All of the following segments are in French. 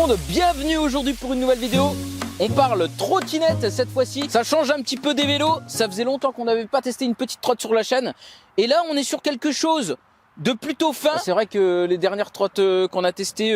monde, bienvenue aujourd'hui pour une nouvelle vidéo. On parle trottinette cette fois-ci, ça change un petit peu des vélos, ça faisait longtemps qu'on n'avait pas testé une petite trotte sur la chaîne. Et là on est sur quelque chose de plutôt fin. C'est vrai que les dernières trottes qu'on a testées,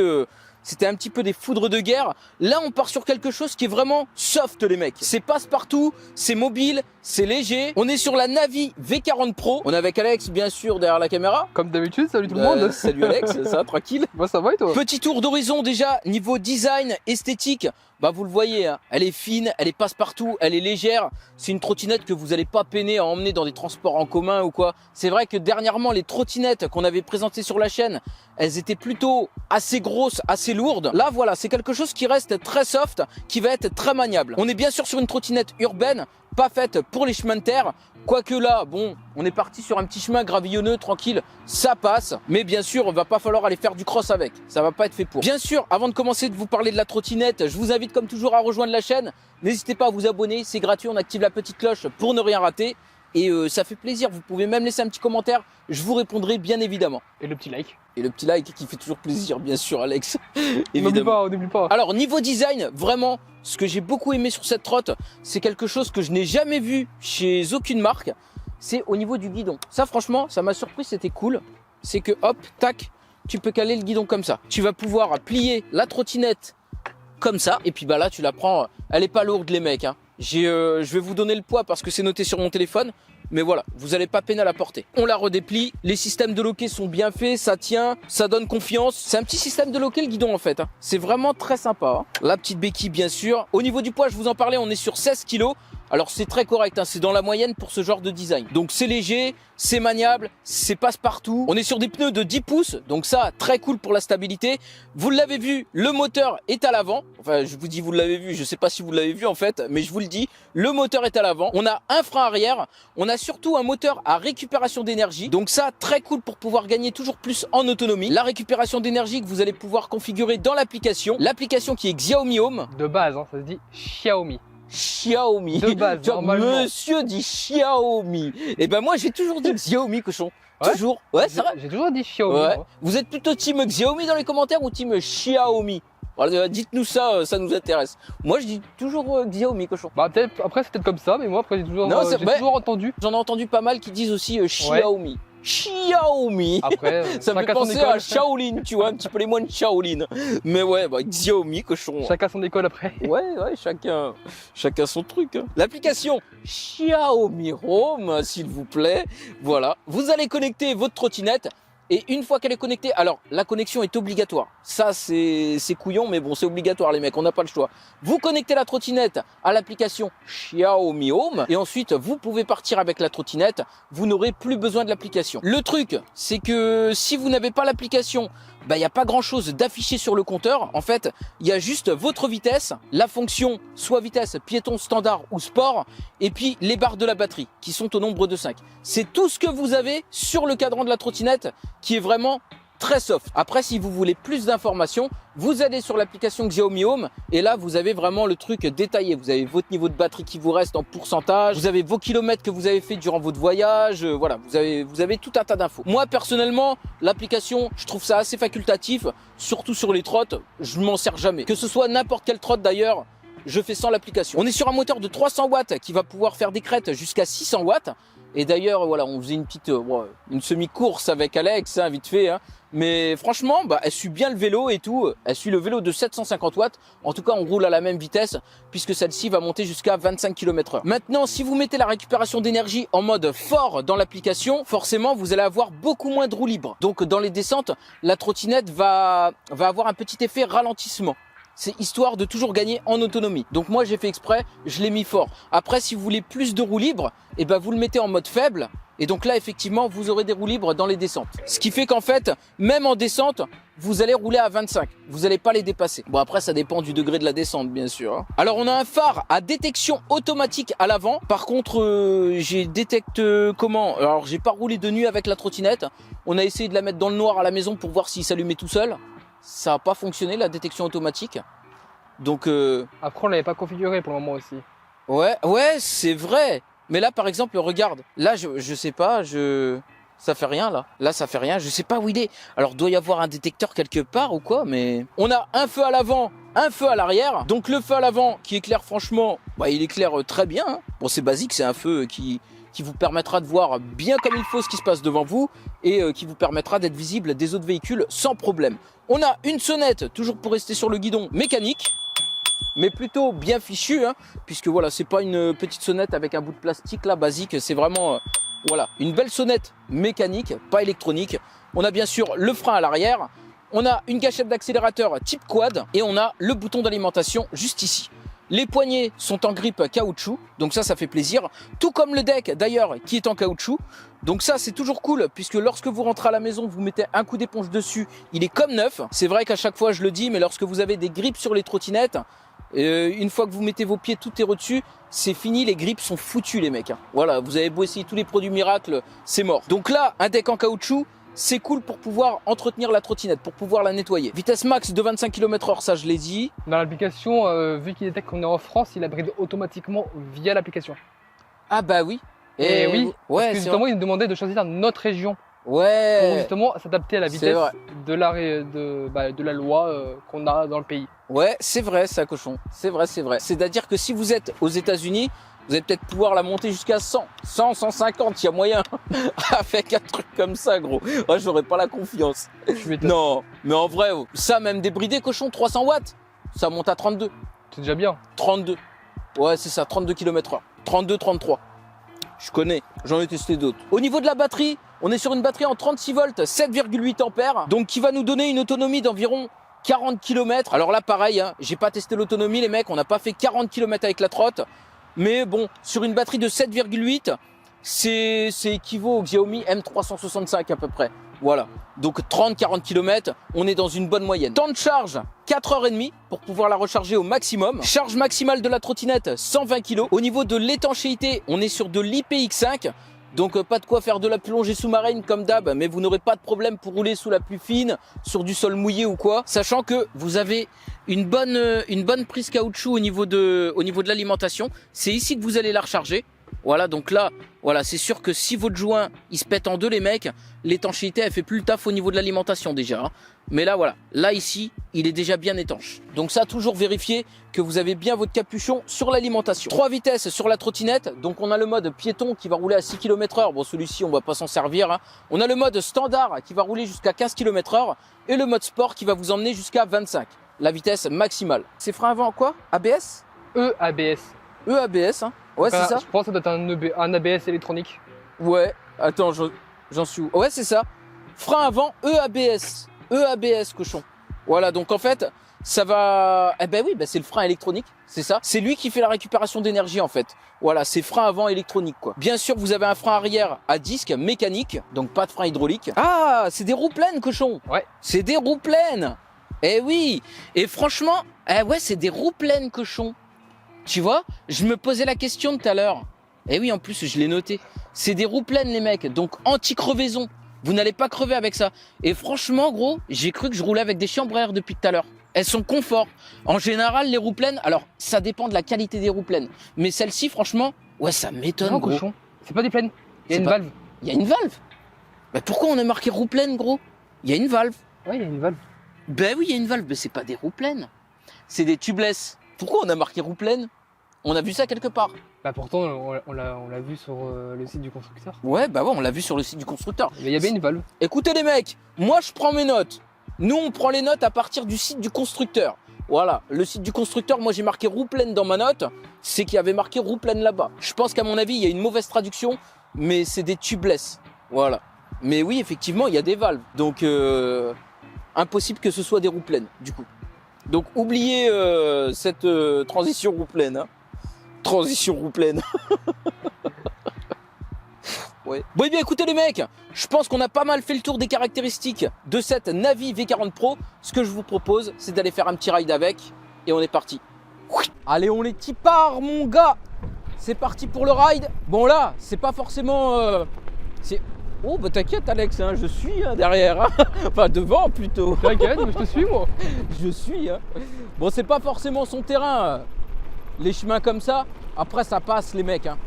c'était un petit peu des foudres de guerre. Là on part sur quelque chose qui est vraiment soft les mecs. C'est passe-partout, c'est mobile, c'est léger. On est sur la Navi V40 Pro. On est avec Alex bien sûr derrière la caméra. Comme d'habitude, salut tout le monde. Salut Alex, ça va tranquille? Moi ça va et toi? Petit tour d'horizon déjà, niveau design, esthétique. Bah vous le voyez, hein, elle est fine, elle est passe-partout, elle est légère. C'est une trottinette que vous n'allez pas peiner à emmener dans des transports en commun ou quoi. C'est vrai que dernièrement, les trottinettes qu'on avait présentées sur la chaîne, elles étaient plutôt assez grosses, assez lourdes. Là voilà, c'est quelque chose qui reste très soft, qui va être très maniable. On est bien sûr sur une trottinette urbaine, pas faite pour les chemins de terre. Quoique là, bon, on est parti sur un petit chemin gravillonneux, tranquille, ça passe. Mais bien sûr, il va pas falloir aller faire du cross avec. Ça va pas être fait pour. Bien sûr, avant de commencer de vous parler de la trottinette, je vous invite comme toujours à rejoindre la chaîne. N'hésitez pas à vous abonner, c'est gratuit, on active la petite cloche pour ne rien rater. Et ça fait plaisir, vous pouvez même laisser un petit commentaire, je vous répondrai bien évidemment. Et le petit like. Et le petit like qui fait toujours plaisir, bien sûr, Alex. Évidemment. On n'oublie pas. Alors, niveau design, vraiment, ce que j'ai beaucoup aimé sur cette trotte, c'est quelque chose que je n'ai jamais vu chez aucune marque. C'est au niveau du guidon. Ça, franchement, ça m'a surpris, c'était cool. C'est que, hop, tac, tu peux caler le guidon comme ça. Tu vas pouvoir plier la trottinette comme ça. Et puis, bah là, tu la prends. Elle est pas lourde, les mecs, hein. Je vais vous donner le poids parce que c'est noté sur mon téléphone. Mais voilà, vous n'allez pas peiner à la porter. On la redéplie, les systèmes de loquet sont bien faits, ça tient, ça donne confiance. C'est un petit système de loquet le guidon en fait, hein. C'est vraiment très sympa, hein. La petite béquille bien sûr. Au niveau du poids, je vous en parlais, on est sur 16 kg. Alors c'est très correct, hein. C'est dans la moyenne pour ce genre de design. Donc c'est léger, c'est maniable, c'est passe-partout. On est sur des pneus de 10 pouces, donc ça, très cool pour la stabilité. Vous l'avez vu, le moteur est à l'avant. Enfin, je vous dis vous l'avez vu, je sais pas si vous l'avez vu en fait, mais je vous le dis, le moteur est à l'avant. On a un frein arrière, on a surtout un moteur à récupération d'énergie. Donc ça, très cool pour pouvoir gagner toujours plus en autonomie. La récupération d'énergie que vous allez pouvoir configurer dans l'application. L'application qui est Xiaomi Home. De base, hein, ça se dit Xiaomi. Xiaomi. De base, normalement. Monsieur dit Xiaomi. Et ben moi j'ai toujours dit Xiaomi cochon. Ouais. Toujours. Ouais, c'est vrai. J'ai toujours dit Xiaomi. Ouais. Moi. Vous êtes plutôt team Xiaomi dans les commentaires ou team Xiaomi? Voilà, dites-nous ça, ça nous intéresse. Moi je dis toujours Xiaomi cochon. Bah peut-être après c'est peut-être comme ça, mais moi après j'ai toujours, Non, c'est- bah- toujours entendu. J'en ai entendu pas mal qui disent aussi Xiaomi. Xiaomi. Après, Ça me fait chacun son penser école. à Shaolin, tu vois, un petit peu les moines Shaolin. Mais ouais, bah, Xiaomi cochon. Chacun son école après. Ouais, chacun son truc, hein. L'application Xiaomi Home, s'il vous plaît. Voilà, vous allez connecter votre trottinette. Et une fois qu'elle est connectée, alors la connexion est obligatoire. Ça c'est couillon, mais bon c'est obligatoire les mecs, on n'a pas le choix. Vous connectez la trottinette à l'application Xiaomi Home et ensuite vous pouvez partir avec la trottinette. Vous n'aurez plus besoin de l'application. Le truc, c'est que si vous n'avez pas l'application, bah il n'y a pas grand chose d'affiché sur le compteur. En fait, il y a juste votre vitesse, la fonction soit vitesse piéton standard ou sport, et puis les barres de la batterie qui sont au nombre de 5. C'est tout ce que vous avez sur le cadran de la trottinette qui est vraiment très soft. Après, si vous voulez plus d'informations, vous allez sur l'application Xiaomi Home et là, vous avez vraiment le truc détaillé. Vous avez votre niveau de batterie qui vous reste en pourcentage, vous avez vos kilomètres que vous avez fait durant votre voyage, voilà, vous avez tout un tas d'infos. Moi, personnellement, l'application, je trouve ça assez facultatif, surtout sur les trottes, je m'en sers jamais. Que ce soit n'importe quelle trotte d'ailleurs, je fais sans l'application. On est sur un moteur de 300 watts qui va pouvoir faire des crêtes jusqu'à 600 watts. Et d'ailleurs, voilà, on faisait une petite, une semi-course avec Alex, hein, vite fait, hein. Mais franchement, bah, elle suit bien le vélo et tout. Elle suit le vélo de 750 watts. En tout cas, on roule à la même vitesse puisque celle-ci va monter jusqu'à 25 km/h. Maintenant, si vous mettez la récupération d'énergie en mode fort dans l'application, forcément, vous allez avoir beaucoup moins de roue libre. Donc, dans les descentes, la trottinette va avoir un petit effet ralentissement. C'est histoire de toujours gagner en autonomie. Donc moi j'ai fait exprès, je l'ai mis fort. Après si vous voulez plus de roues libres, et ben vous le mettez en mode faible. Et donc là effectivement vous aurez des roues libres dans les descentes. Ce qui fait qu'en fait, même en descente, vous allez rouler à 25. Vous n'allez pas les dépasser. Bon après ça dépend du degré de la descente bien sûr, hein. Alors on a un phare à détection automatique à l'avant. Par contre j'ai détecte comment? Alors j'ai pas roulé de nuit avec la trottinette. On a essayé de la mettre dans le noir à la maison pour voir s'il s'allumait tout seul. Ça n'a pas fonctionné la détection automatique. Donc Après on l'avait pas configuré pour le moment aussi. ouais, c'est vrai. Mais là par exemple, regarde, là je sais pas, ça fait rien là. Là ça fait rien, je sais pas où il est. Alors doit y avoir un détecteur quelque part ou quoi, mais on a un feu à l'avant un feu à l'arrière. Donc le feu à l'avant qui éclaire franchement, bah, il éclaire très bien. Hein. Bon, c'est basique, c'est un feu qui vous permettra de voir bien comme il faut ce qui se passe devant vous et qui vous permettra d'être visible des autres véhicules sans problème. On a une sonnette, toujours pour rester sur le guidon, mécanique, mais plutôt bien fichue, hein, puisque voilà, c'est pas une petite sonnette avec un bout de plastique là, basique, c'est vraiment voilà, une belle sonnette mécanique, pas électronique. On a bien sûr le frein à l'arrière, on a une gâchette d'accélérateur type quad et on a le bouton d'alimentation juste ici. Les poignées sont en grippe caoutchouc, donc ça fait plaisir. Tout comme le deck d'ailleurs qui est en caoutchouc. Donc ça c'est toujours cool puisque lorsque vous rentrez à la maison, vous mettez un coup d'éponge dessus, il est comme neuf. C'est vrai qu'à chaque fois je le dis, mais lorsque vous avez des grippes sur les trottinettes, une fois que vous mettez vos pieds tout terre dessus, c'est fini, les grippes sont foutues les mecs. Voilà, vous avez beau essayer tous les produits miracles, c'est mort. Donc là, un deck en caoutchouc, c'est cool pour pouvoir entretenir la trottinette, pour pouvoir la nettoyer. Vitesse max de 25 km/h, ça je l'ai dit. Dans l'application, vu qu'il détecte qu'on est en France, il abrite automatiquement via l'application. Ah bah oui. Et oui, ouais, parce que justement, il nous demandait de choisir notre région. Ouais. Pour justement s'adapter à la vitesse de la loi qu'on a dans le pays. Ouais, c'est vrai ça, cochon. C'est vrai, c'est vrai. C'est-à-dire que si vous êtes aux États-Unis, vous allez peut-être pouvoir la monter jusqu'à 100, 150, il y a moyen. Avec un truc comme ça, gros. Moi, j'aurais pas la confiance. Non, mais en vrai, ça, même débridé, cochon, 300 watts, ça monte à 32. C'est déjà bien. 32. Ouais, c'est ça, 32 km/h. 32, 33. Je connais, j'en ai testé d'autres. Au niveau de la batterie, on est sur une batterie en 36 volts, 7,8 ampères, donc qui va nous donner une autonomie d'environ 40 km. Alors là, pareil, hein, j'ai pas testé l'autonomie, les mecs, on n'a pas fait 40 km avec la trotte. Mais bon, sur une batterie de 7,8, c'est équivaut au Xiaomi M365 à peu près. Voilà, donc 30-40 km, on est dans une bonne moyenne. Temps de charge, 4h30 pour pouvoir la recharger au maximum. Charge maximale de la trottinette, 120 kg. Au niveau de l'étanchéité, on est sur de l'IPX5. Donc pas de quoi faire de la plongée sous-marine comme d'hab, mais vous n'aurez pas de problème pour rouler sous la pluie fine, sur du sol mouillé ou quoi. Sachant que vous avez une bonne prise caoutchouc au niveau de l'alimentation. C'est ici que vous allez la recharger. Voilà, donc là, voilà, c'est sûr que si votre joint il se pète en deux, les mecs, l'étanchéité elle fait plus le taf au niveau de l'alimentation déjà. Hein. Mais là, voilà, là ici, il est déjà bien étanche. Donc ça, toujours vérifier que vous avez bien votre capuchon sur l'alimentation. 3 vitesses sur la trottinette. Donc on a le mode piéton qui va rouler à 6 km/h. Bon, celui-ci, on va pas s'en servir. Hein. On a le mode standard qui va rouler jusqu'à 15 km/h et le mode sport qui va vous emmener jusqu'à 25. La vitesse maximale. C'est frein avant quoi? ABS? EABS. EABS, hein. Ouais, c'est ça. Je pense que ça doit être un ABS électronique. Ouais, attends, j'en suis où? Ouais, c'est ça. Frein avant, EABS. EABS, cochon. Voilà, donc en fait, ça va... Eh ben oui, c'est le frein électronique, c'est ça. C'est lui qui fait la récupération d'énergie, en fait. Voilà, c'est frein avant électronique, quoi. Bien sûr, vous avez un frein arrière à disque mécanique, donc pas de frein hydraulique. Ah, c'est des roues pleines, cochon. Ouais. C'est des roues pleines. Eh oui. Et franchement, ouais, c'est des roues pleines, cochon. Tu vois, je me posais la question tout à l'heure. Eh oui, en plus, je l'ai noté. C'est des roues pleines, les mecs, donc anti-crevaison. Vous n'allez pas crever avec ça. Et franchement, gros, j'ai cru que je roulais avec des chambres à air depuis tout à l'heure. Elles sont confort. En général, les roues pleines, alors, ça dépend de la qualité des roues pleines. Mais celle-ci, franchement, ouais, ça m'étonne, Non, gros. cochon, c'est pas des pleines. Il y a une valve. Il y a une valve? Mais pourquoi on a marqué roue pleine, gros? Il y a une valve. Ouais, il y a une valve. Ben oui, il y a une valve, mais c'est pas des roues pleines. C'est des tubeless. Pourquoi on a marqué roue pleine? On a vu ça quelque part. Bah pourtant, on l'a vu sur le site du constructeur. Ouais, bah ouais, on l'a vu sur le site du constructeur. Mais il y avait une valve. Écoutez les mecs, moi je prends mes notes. Nous on prend les notes à partir du site du constructeur. Voilà, le site du constructeur, moi j'ai marqué roue pleine dans ma note, c'est qu'il y avait marqué roue pleine là-bas. Je pense qu'à mon avis, il y a une mauvaise traduction, mais c'est des tubeless. Voilà. Mais oui, effectivement, il y a des valves. Donc, impossible que ce soit des roues pleines, du coup. Donc, oubliez cette transition roue pleine. Hein. Transition roue pleine. Ouais. Bon, eh bien, écoutez les mecs, je pense qu'on a pas mal fait le tour des caractéristiques de cette Navi V40 Pro. Ce que je vous propose, c'est d'aller faire un petit ride avec et on est parti. Allez, on les t'y part, mon gars. C'est parti pour le ride. Bon, là, c'est pas forcément... Oh, bah t'inquiète, Alex, hein, je suis hein, derrière. Hein. Enfin, devant, plutôt. T'inquiète, mais je te suis, moi. Je suis. Hein. Bon, c'est pas forcément son terrain. Les chemins comme ça, après, ça passe, les mecs. Hein.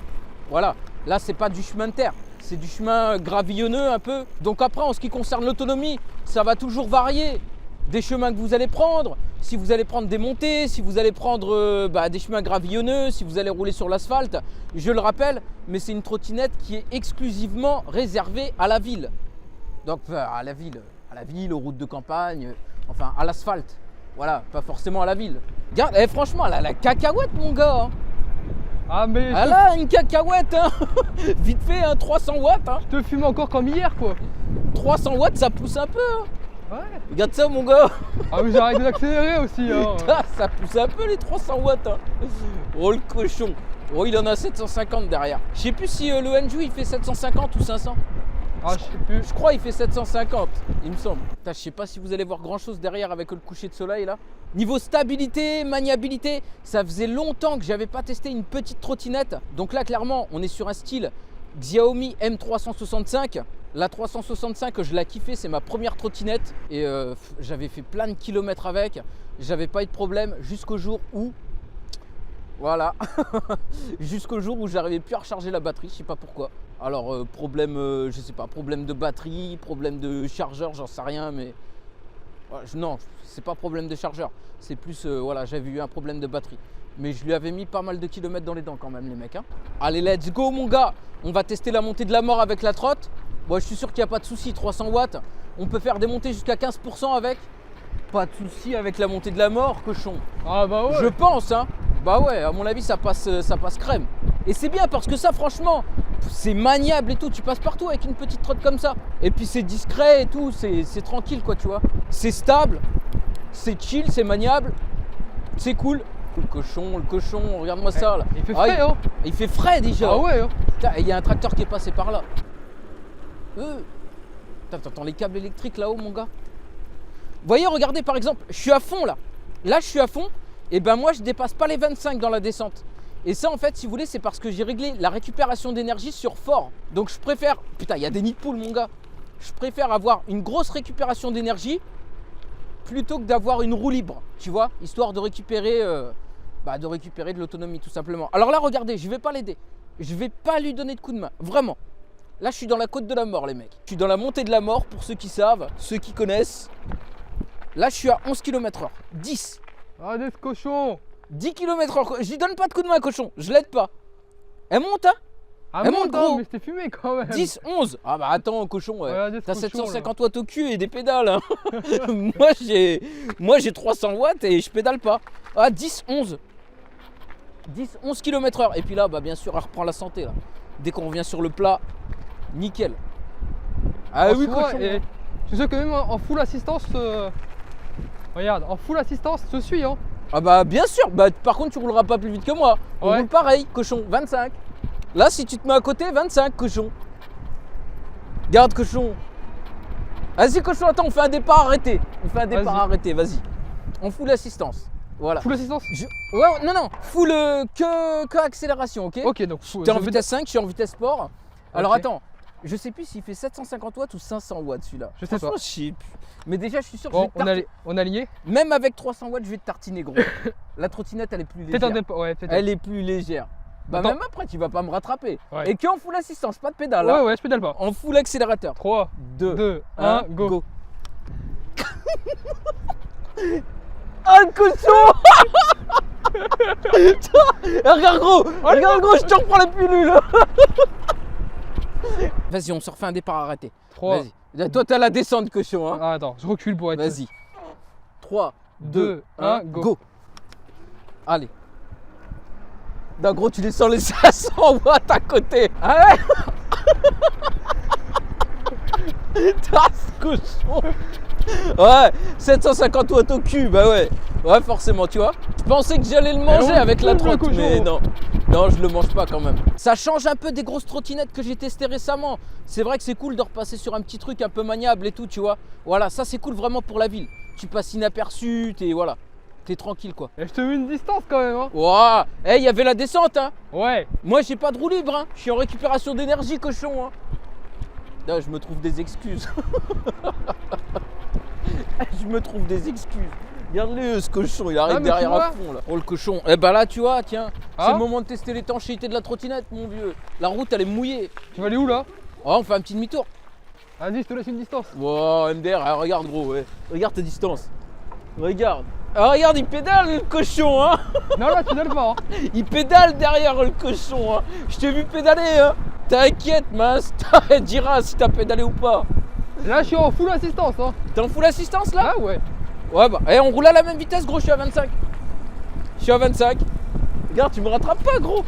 Voilà. Là, c'est pas du chemin de terre. C'est du chemin gravillonneux un peu. Donc après, en ce qui concerne l'autonomie, ça va toujours varier. des chemins que vous allez prendre, si vous allez prendre des montées, si vous allez prendre des chemins gravillonneux, si vous allez rouler sur l'asphalte. Je le rappelle, mais c'est une trottinette qui est exclusivement réservée à la ville. Donc à la ville, aux routes de campagne, enfin à l'asphalte. Voilà, pas forcément à la ville. Regarde, franchement, elle a la cacahuète, mon gars. Hein. Ah mais elle a une cacahuète, hein. Vite fait, hein, 300 watts. Hein. Je te fume encore comme hier, quoi. 300 watts, ça pousse un peu. Hein. Ouais. Regarde ça, mon gars. Ah mais j'ai arrêté d'accélérer aussi. Hein. Ça pousse un peu les 300 watts. Hein. Oh le cochon. Oh, il en a 750 derrière. Je sais plus si le Enju il fait 750 ou 500. Ah, je sais plus. Je crois qu'il fait 750, il me semble. Putain, je sais pas si vous allez voir grand chose derrière avec le coucher de soleil là. Niveau stabilité, maniabilité, ça faisait longtemps que j'avais pas testé une petite trottinette. Donc là, clairement, on est sur un style Xiaomi M365. La 365, je l'ai kiffé, c'est ma première trottinette. Et j'avais fait plein de kilomètres avec. J'avais pas eu de problème jusqu'au jour où... Voilà, jusqu'au jour où j'arrivais plus à recharger la batterie, je sais pas pourquoi. Alors problème, je sais pas, problème de batterie, problème de chargeur, j'en sais rien, mais non, c'est pas problème de chargeur, c'est plus, voilà, j'avais eu un problème de batterie. Mais je lui avais mis pas mal de kilomètres dans les dents quand même, les mecs. Hein. Allez, let's go mon gars, on va tester la montée de la mort avec la trotte. Bon, je suis sûr qu'il n'y a pas de souci, 300 watts, on peut faire des montées jusqu'à 15% avec. Pas de souci avec la montée de la mort, cochon. Ah bah ouais. Je pense, hein. Bah ouais, à mon avis, ça passe crème. Et c'est bien parce que ça, franchement, c'est maniable et tout. Tu passes partout avec une petite trotte comme ça. Et puis c'est discret et tout, c'est tranquille, quoi, tu vois. C'est stable, c'est chill, c'est maniable, c'est cool. Le cochon, regarde-moi ça là. Il fait frais, hein. Il fait frais déjà. Ah ouais, hein. Putain, il y a un tracteur qui est passé par là. Putain, t'entends les câbles électriques là-haut, mon gars. Vous voyez, regardez par exemple, je suis à fond là. Là, je suis à fond. Et ben moi, je dépasse pas les 25 dans la descente. Et ça, en fait, si vous voulez, c'est parce que j'ai réglé la récupération d'énergie sur fort. Donc je préfère... Putain, il y a des nids de poules, mon gars. Je préfère avoir une grosse récupération d'énergie plutôt que d'avoir une roue libre, tu vois, histoire de récupérer de l'autonomie, tout simplement. Alors là, regardez, je vais pas l'aider. Je vais pas lui donner de coup de main, vraiment. Là, je suis dans la côte de la mort, les mecs. Je suis dans la montée de la mort, pour ceux qui savent, ceux qui connaissent. Là, je suis à 11 km/h. 10. Allez, ce cochon. 10 km/h. Je lui donne pas de coup de main, cochon. Je l'aide pas. Elle monte, hein. Ah elle monte, monte, gros. mais c'était fumé quand même. 10, 11. Ah bah attends, cochon. Ouais. Regardez ce T'as cochon, 750 watts au cul et des pédales. Hein. moi, j'ai 300 watts et je pédale pas. Ah, 10, 11. 10, 11 km/h. Et puis là, bah bien sûr, elle reprend la santé, là. Dès qu'on revient sur le plat, nickel. Ah oui, cochon. Et je suis sûr que même en full assistance, regarde, en full assistance, je suis, hein. Ah bah bien sûr, bah par contre tu rouleras pas plus vite que moi. On Ouais. roule pareil, cochon, 25. Là si tu te mets à côté, 25, cochon. Garde, cochon. Vas-y, cochon, attends, on fait un départ arrêté. On fait un départ Vas-y. arrêté, vas-y. On fout l'assistance. Voilà. Full assistance. Ouais, non, full que accélération, ok. Ok, donc T'es en vitesse 5, je suis en vitesse sport. Alors Ok. attends, je sais plus s'il fait 750 watts ou 500 watts celui-là. Je sais pas. Franchement, je sais plus. Mais déjà, je suis sûr que Bon, je vais on a aligné. même avec 300 watts, je vais te tartiner, gros. La trottinette, elle est plus légère. Peut-être un départ. Ouais, peut-être. Elle est plus légère. Bah Attends. même après, tu vas pas me rattraper. Ouais. Et que en full assistance, pas de pédale. Hein. Ouais, je pédale pas. En full accélérateur. 3, 2, 1, go. Ah le cochon. Regarde gros, je te reprends la pilule. Vas-y, on se refait un départ arrêté. 3. Vas-y. Toi, t'as la descente, cochon. Hein. Ah, attends, je recule pour être. Vas-y. 3, 2, 1, 1, go. Allez. Non, gros, tu descends les 500 watts à côté. Ah ouais. T'as ce cochon. Ouais, 750 watts au cul, bah ouais. Ouais, forcément, tu vois. Je pensais que j'allais le manger avec la trotte, mais non. Non, je le mange pas quand même. Ça change un peu des grosses trottinettes que j'ai testées récemment. C'est vrai que c'est cool de repasser sur un petit truc un peu maniable et tout, tu vois. Voilà, ça c'est cool vraiment pour la ville. Tu passes inaperçu, t'es voilà. T'es tranquille quoi. Et je te mets une distance quand même, hein. Ouah, il y avait la descente, hein. Ouais. Moi, j'ai pas de roue libre, hein. Je suis en récupération d'énergie, cochon, hein. Là, je me trouve des excuses. Je me trouve des excuses. Regarde-le, ce cochon, il arrive derrière à fond là. Oh le cochon. Eh bah là, tu vois, tiens, c'est le moment de tester l'étanchéité de la trottinette, mon vieux. La route, elle est mouillée. Tu vas aller où là? Oh, on fait un petit demi-tour. Vas-y, je te laisse une distance. Wow, MDR, ah, regarde gros, ouais. Regarde ta distance. Regarde. Ah, regarde, il pédale le cochon, hein. Non, là, tu donnes pas. Hein. Il pédale derrière le cochon, hein. Je t'ai vu pédaler, hein. T'inquiète, mince. Elle dira si t'as pédalé ou pas. Là, je suis en full assistance. Hein. T'es en full assistance là? Là, ouais. Ouais, bah, on roule à la même vitesse, gros, je suis à 25. Je suis à 25. Regarde, tu me rattrapes pas, gros.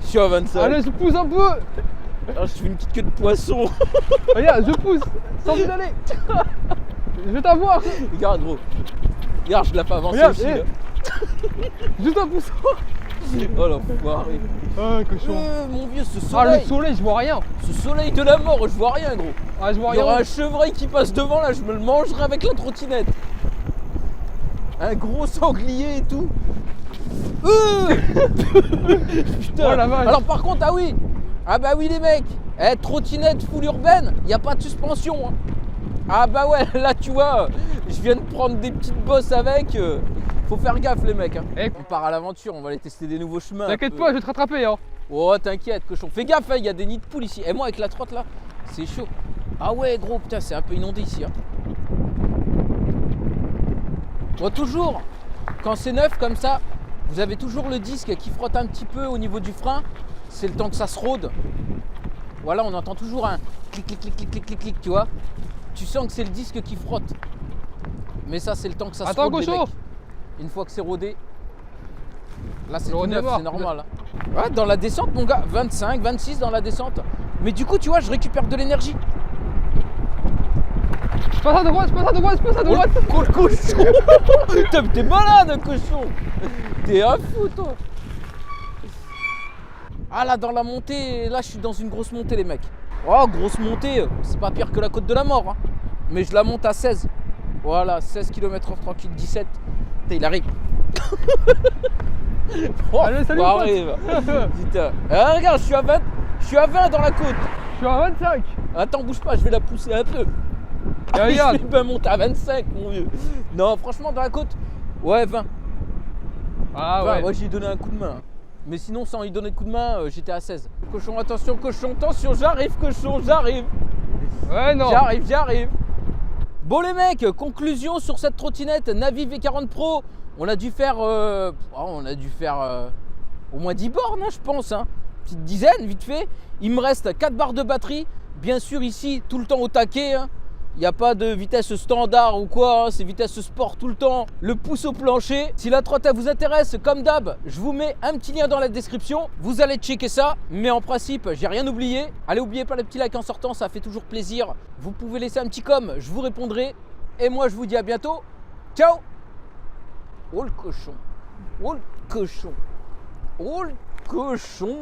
Je suis à 25. Allez, je pousse un peu. Ah, je fais une petite queue de poisson. Regarde, je pousse. Sans envie d'aller. Je vais t'avoir. Regarde, gros. Regarde, je la fais avancer Regarde, aussi, eh. là. Juste un pouce. Oh l'enfoiré. Ah, cochon. Mon vieux, ce Ah, le soleil. soleil, je vois rien. Ce soleil de la mort, je vois rien, gros. Ah, je vois Il y aura rien. un chevreuil qui passe devant, là, je me le mangerai avec la trottinette. Un gros sanglier et tout. Putain. Oh la vache. Alors par contre, ah oui. Ah bah oui les mecs. Trottinette full urbaine, y a pas de suspension. Hein. Ah bah ouais, là tu vois, je viens de prendre des petites bosses avec. Faut faire gaffe les mecs. Hein. Eh. On part à l'aventure, on va aller tester des nouveaux chemins. T'inquiète pas, je vais te rattraper. Hein. Oh t'inquiète cochon, fais gaffe, il y a des nids de poules ici. Et moi avec la trotte là, c'est chaud. Ah ouais gros, putain c'est un peu inondé ici. Hein. Bon toujours, quand c'est neuf comme ça, vous avez toujours le disque qui frotte un petit peu au niveau du frein. C'est le temps que ça se rôde. Voilà, on entend toujours un clic clic clic clic clic clic clic, tu vois. Tu sens que c'est le disque qui frotte. Mais ça c'est le temps que ça se Attends, rôde les cochon. mecs. Une fois que c'est rodé, là c'est Le tout neuf, redémarre. c'est normal. Hein. Ouais, dans la descente mon gars, 25, 26 dans la descente. Mais du coup tu vois, je récupère de l'énergie. Je passe à droite, je passe à droite, je passe à droite. Oh le cochon. Putain, mais t'es malade cochon. T'es un fou toi. Ah là dans la montée, là je suis dans une grosse montée les mecs. Oh grosse montée, c'est pas pire que la côte de la mort. Hein. Mais je la monte à 16. Voilà, 16 km/h tranquille, 17. Putain, il arrive. Oh, Allez, salut, arrive. Putain. Ah, regarde, je suis à 20. Je suis à 20 dans la côte. Je suis à 25. Attends, bouge pas, je vais la pousser un peu. Et regarde. Je vais pas monter à 25 mon vieux. Non, franchement dans la côte, ouais 20. Ah Enfin, ouais. moi j'ai donné un coup de main. Mais sinon sans y donner de coup de main, j'étais à 16. Cochon, attention, j'arrive cochon, j'arrive. Ouais, non. J'arrive. Bon les mecs, conclusion sur cette trottinette Navi V40 Pro. On a dû faire au moins 10 bornes, hein, je pense. Hein. Petite dizaine, vite fait. Il me reste 4 barres de batterie. Bien sûr ici, tout le temps au taquet. Hein. Il n'y a pas de vitesse standard ou quoi, hein, c'est vitesse sport tout le temps, le pouce au plancher. Si la trotte vous intéresse, comme d'hab, je vous mets un petit lien dans la description. Vous allez checker ça, mais en principe, j'ai rien oublié. Allez, n'oubliez pas le petit like en sortant, ça fait toujours plaisir. Vous pouvez laisser un petit com, je vous répondrai. Et moi, je vous dis à bientôt. Ciao. Oh le cochon. Oh le cochon. Oh le cochon.